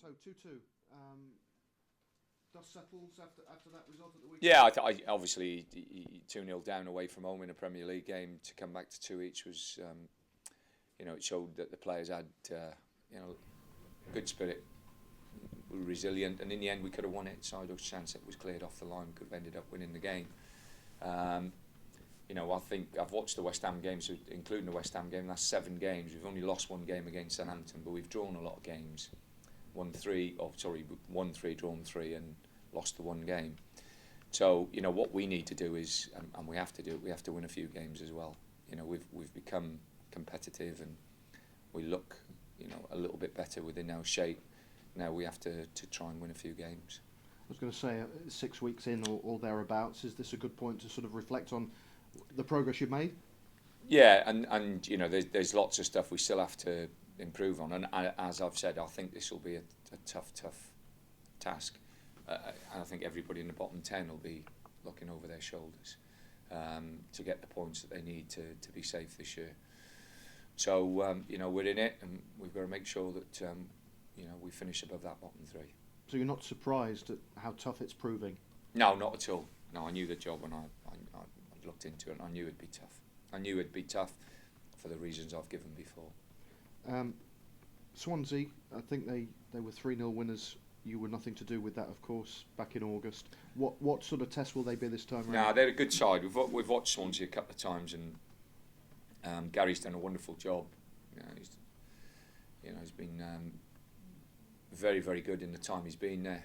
So 2-2. Dust settles after that result at the weekend. Yeah, obviously 2-0 down away from home in a Premier League game to come back to 2 each was, it showed that the players had, good spirit, were resilient, and in the end we could have won it. Sido's chance it was cleared off the line, could have ended up winning the game. I think I've watched the West Ham games, including the West Ham game. That's 7 games. We've only lost 1 game against Southampton, but we've drawn a lot of games. Won 3, drawn 3, and lost the 1 game. So what we need to do is, and we have to do it. We have to win a few games as well. We've become competitive, and we look, a little bit better within our shape. Now we have to try and win a few games. I was going to say 6 weeks in or thereabouts. Is this a good point to sort of reflect on the progress you've made? Yeah, and there's lots of stuff we still have to improve on, and as I've said, I think this will be a tough task. And I think everybody in the bottom 10 will be looking over their shoulders to get the points that they need to be safe this year. So we're in it, and we've got to make sure that we finish above that bottom 3. So you're not surprised at how tough it's proving? No, not at all. No, I knew the job when I looked into it, and I knew it'd be tough. I knew it'd be tough for the reasons I've given before. Swansea, I think they were 3-0 winners. You were nothing to do with that, of course, back in August. What sort of test will they be this time around? No, they're a good side. We've watched Swansea a couple of times, and Gary's done a wonderful job. He's been very, very good in the time he's been there.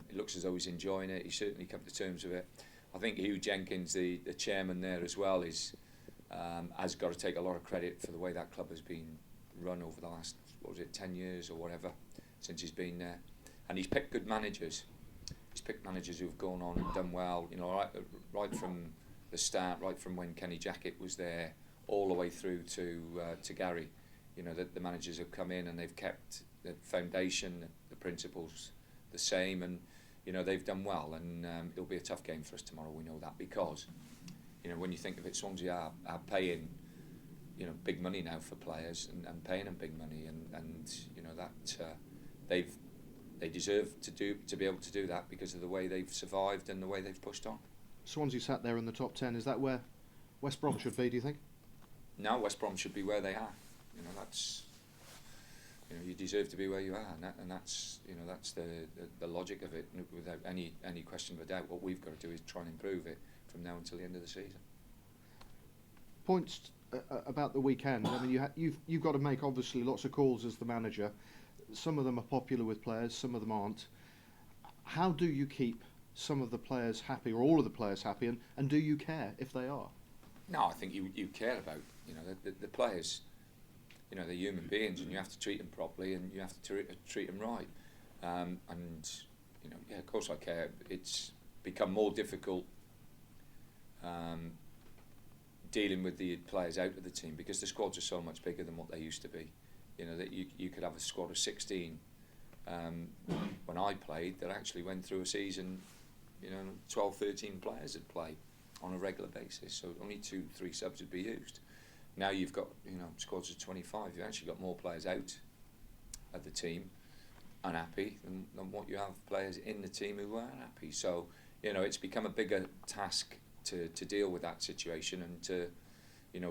It looks as though he's enjoying it. He's certainly come to terms with it. I think Hugh Jenkins, the chairman there as well, has got to take a lot of credit for the way that club has been run over the last 10 years or whatever since he's been there. And he's picked good managers. He's picked managers who've gone on and done well. Right from the start, right from when Kenny Jackett was there, all the way through to Gary. The managers have come in and they've kept the foundation, the principles the same, and they've done well. And it'll be a tough game for us tomorrow. We know that because when you think of it, Swansea are paying big money now for players and paying them big money, and that they deserve to be able to do that because of the way they've survived and the way they've pushed on. Swansea sat there in the top 10. Is that where West Brom should be, do you think? No, West Brom should be where they are. That's you deserve to be where you are, and that's the logic of it. Without any question of a doubt, what we've got to do is try and improve it from now until the end of the season. Points about the weekend. I mean, you've got to make obviously lots of calls as the manager. Some of them are popular with players, some of them aren't. How do you keep some of the players happy, or all of the players happy, and do you care if they are? No, I think you care about the players. They're human beings, and you have to treat them properly, and you have to treat them right. Of course I care. It's become more difficult dealing with the players out of the team because the squads are so much bigger than what they used to be. That you could have a squad of 16 when I played that actually went through a season, 12, 13 players would play on a regular basis, so only 2-3 subs would be used. Now you've got squads of 25. You've actually got more players out of the team unhappy than what you have players in the team who are happy. So it's become a bigger task to deal with that situation and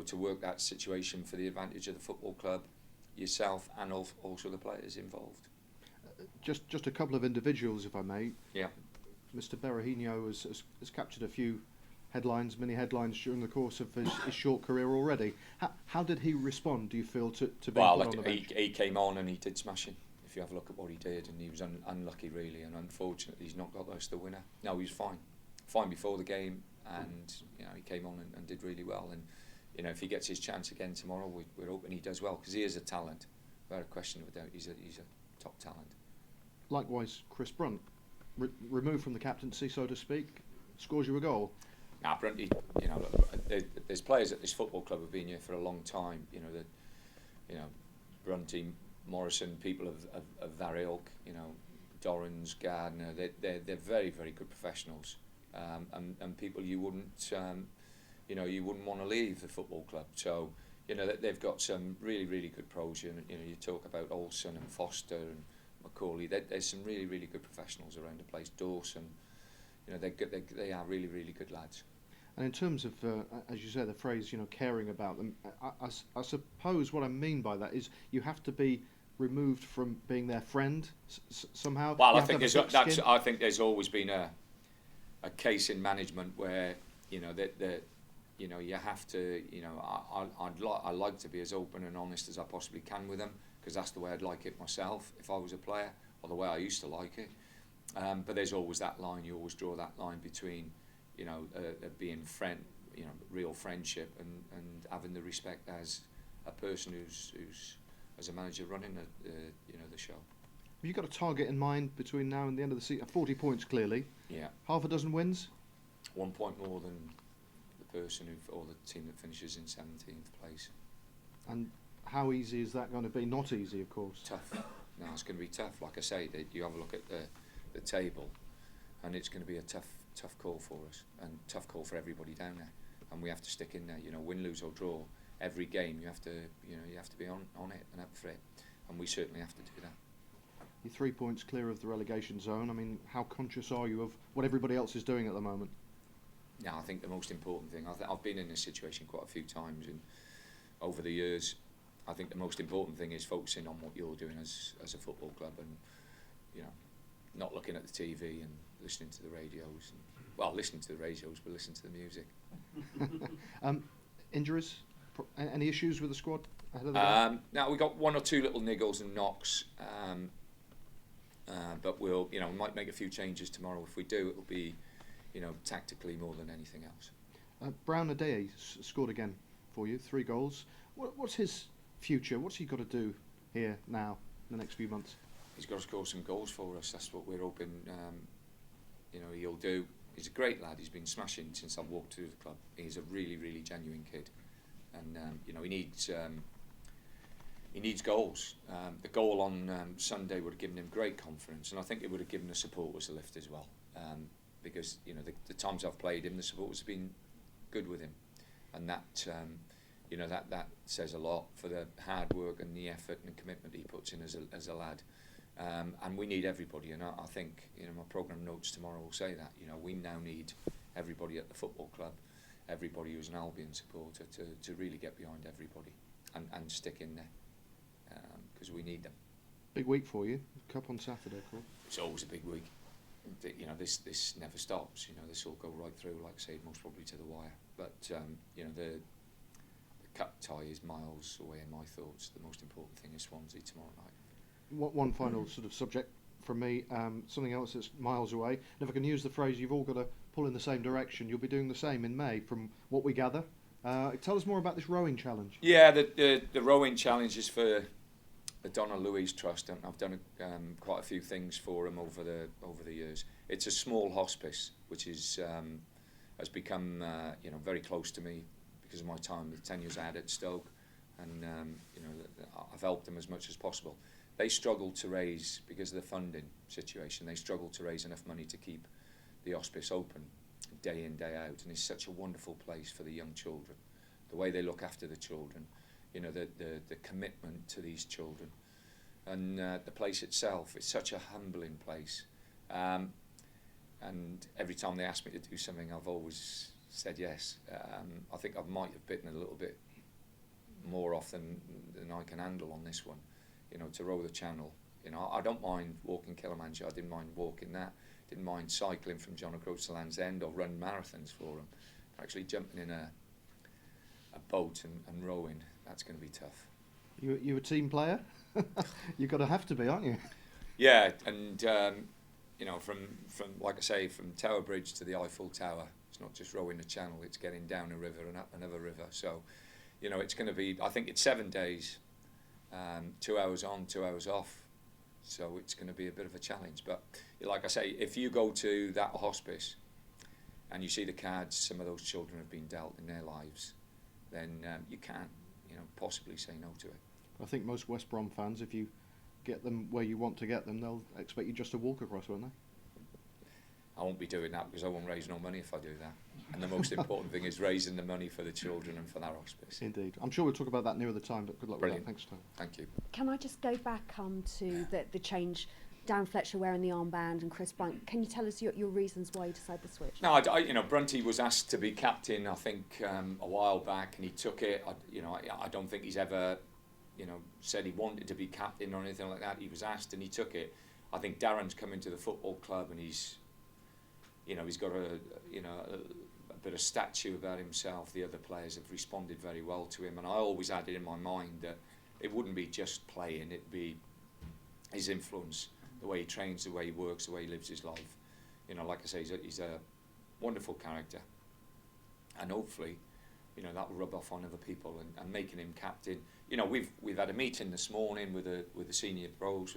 to work that situation for the advantage of the football club, yourself, and also the players involved. Just a couple of individuals, if I may. Yeah. Mr. Berahino has captured a few mini headlines during the course of his short career already. How did he respond, do you feel, to being put on the bench? He came on and he did smashing. If you have a look at what he did, and he was unlucky really, and unfortunately he's not got us the winner. No, he was fine before the game, and he came on and did really well. And if he gets his chance again tomorrow, we're hoping he does well because he is a talent. Without a question of a doubt, he's a top talent. Likewise, Chris Brunt, removed from the captaincy, so to speak, scores you a goal. Nah, Brunty, there's players at this football club who've been here for a long time. Brunty, Morrison, people of that ilk. Dorrans, Gardner. They're very, very good professionals, and people you wouldn't want to leave the football club. So they've got some really, really good pros. You talk about Olsen and Foster and Macaulay. There's some really, really good professionals around the place. Dawson, you know, they are really, really good lads. And in terms of, as you say, the phrase, you know, caring about them, I suppose what I mean by that is you have to be removed from being their friend somehow. Well, You I think there's always been a case in management where, you know, that you know, you have to, you know, I like to be as open and honest as I possibly can with them, because that's the way I'd like it myself if I was a player, or the way I used to like it. But there's always that line. You always draw that line between, you know, being you know, real friendship and having the respect as a person who's as a manager running you know, the show. Have you got a target in mind between now and the end of the season? 40 points clearly. Yeah. Half a dozen wins. 1 point more than the person or the team that finishes in 17th place. And how easy is that going to be? Not easy, of course. Tough. No, it's going to be tough. Like I say, you have a look at the table, and it's going to be a tough call for us, and tough call for everybody down there. And we have to stick in there. You know, win, lose or draw, every game you have to be on it and up for it, and we certainly have to do that. You're 3 points clear of the relegation zone. I mean, how conscious are you of what everybody else is doing at the moment? Yeah, I think the most important thing, I've been in this situation quite a few times over the years. I think the most important thing is focusing on what you're doing as a football club, and, you know, not looking at the TV and listening to the radios. Listening to the radios, but listening to the music. Injuries? Any issues with the squad ahead of the game? Now we got 1 or 2 little niggles and knocks, but we'll, you know, we might make a few changes tomorrow. If we do, it'll be, you know, tactically more than anything else. Brown Adeye scored again for you, 3 goals. What's his future? What's he got to do here now in the next few months? He's got to score some goals for us. That's what we're hoping, you know, he'll do. He's a great lad. He's been smashing since I've walked through the club. He's a really, really genuine kid, and you know, he needs goals. The goal on Sunday would have given him great confidence, and I think it would have given the supporters a lift as well. Because, you know, the times I've played him, the supporters have been good with him, and that you know, that says a lot for the hard work and the effort and commitment he puts in as a lad. And we need everybody, and I think, you know, my programme notes tomorrow will say that, you know, we now need everybody at the football club, everybody who's an Albion supporter, to really get behind everybody and stick in there, because we need them. Big week for you. Cup on Saturday, of course. It's always a big week. You know, this never stops. You know, this will go right through, like I say, most probably to the wire. But you know, the cup tie is miles away in my thoughts. The most important thing is Swansea tomorrow night. One final sort of subject from me, something else that's miles away. And if I can use the phrase, you've all got to pull in the same direction. You'll be doing the same in May, from what we gather. Tell us more about this rowing challenge. Yeah, the rowing challenge is for the Donna Louise Trust, and I've done quite a few things for them over the years. It's a small hospice, which is has become you know, very close to me because of my time, the 10 years I had at Stoke, and you know, I've helped them as much as possible. They struggle to raise, because of the funding situation, they struggle to raise enough money to keep the hospice open day in, day out, and it's such a wonderful place for the young children. The way they look after the children, you know, the commitment to these children, and the place itself, it's such a humbling place. And every time they ask me to do something, I've always said yes. I think I might have bitten a little bit more off than I can handle on this one. You know, to row the channel. You know, I don't mind walking Kilimanjaro. I didn't mind walking that. Didn't mind cycling from John O'Groats to Land's End, or run marathons for them. Actually jumping in a boat and rowing, that's going to be tough. You a team player? You've got to have to be, aren't you? Yeah, and you know, from like I say, from Tower Bridge to the Eiffel Tower, it's not just rowing the channel, it's getting down a river and up another river. So, you know, it's going to be, I think it's 7 days, 2 hours on, 2 hours off. So it's going to be a bit of a challenge. But like I say, if you go to that hospice and you see the cards some of those children have been dealt in their lives, then you can't, you know, possibly say no to it. I think most West Brom fans, if you get them where you want to get them, they'll expect you just to walk across, won't they? I won't be doing that because I won't raise no money if I do that. And the most important thing is raising the money for the children and for that hospice. Indeed. I'm sure we'll talk about that nearer the time, but good luck Brilliant. with that. Thanks, Tom. Thank you. Can I just go back to the change? Dan Fletcher wearing the armband and Chris Brunt. Can you tell us your reasons why you decided to switch? No, you know, Brunty was asked to be captain, I think, a while back, and he took it. I don't think he's ever, said he wanted to be captain or anything like that. He was asked and he took it. I think Darren's come into the football club and he's got a bit of statue about himself. The other players have responded very well to him, and I always had it in my mind that it wouldn't be just playing; it'd be his influence. The way he trains, the way he works, the way he lives his life. Like I say, he's a wonderful character. And hopefully, that will rub off on other people and making him captain. We've had a meeting this morning with the senior pros,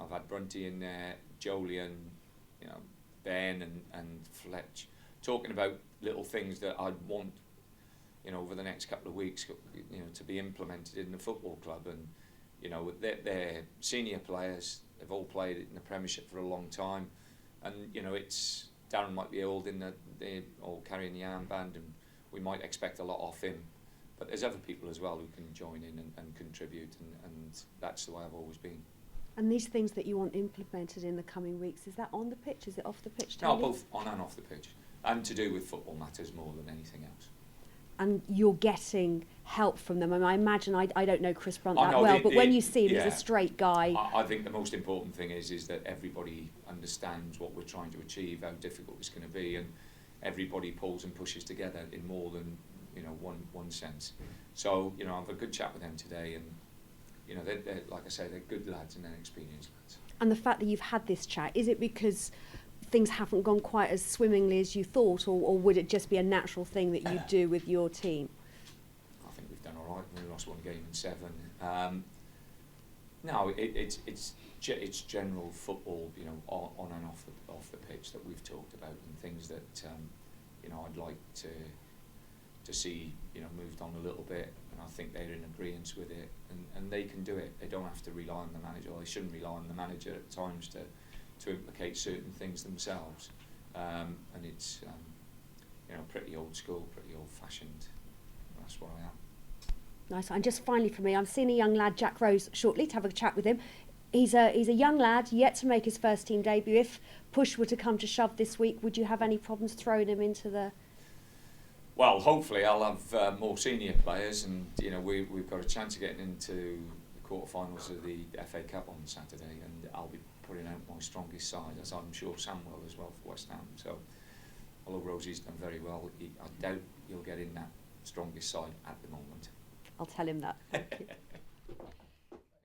I've had Brunty in there, Jolien, Ben and Fletch, talking about little things that I'd want, over the next couple of weeks, to be implemented in the football club. And, they're senior players. They've all played in the Premiership for a long time, and it's Darren might be holding or carrying the armband, and we might expect a lot off him. But there's other people as well who can join in and contribute, and that's the way I've always been. And these things that you want implemented in the coming weeks, is that on the pitch? Is it off the pitch? No, both on and off the pitch, and to do with football matters more than anything else. And you're getting help from them. I imagine, I don't know Chris Brunt that well, but when you see him, he's a straight guy. I think the most important thing is that everybody understands what we're trying to achieve, how difficult it's going to be, and everybody pulls and pushes together in more than one sense. So I've had a good chat with them today, and they're like I say, they're good lads and they're experienced lads. And the fact that you've had this chat, is it because things haven't gone quite as swimmingly as you thought, or would it just be a natural thing that you do with your team? I think we've done all right. We lost one game in 7. No, it's general football, on and off the pitch that we've talked about, and things that I'd like to see moved on a little bit, and I think they're in agreement with it, and they can do it. They don't have to rely on the manager, or they shouldn't rely on the manager at times to implicate certain things themselves, and it's pretty old school, pretty old fashioned. That's what I am. Nice. And just finally for me, I'm seeing a young lad, Jack Rose, shortly to have a chat with him. He's a young lad yet to make his first team debut. If push were to come to shove this week, would you have any problems throwing him into the? Well, hopefully I'll have more senior players, and we've got a chance of getting into the quarterfinals of the FA Cup on Saturday, and I'll be putting out my strongest side, as I'm sure Sam will as well for West Ham. So, although Rosie's done very well, I doubt he'll get in that strongest side at the moment. I'll tell him that.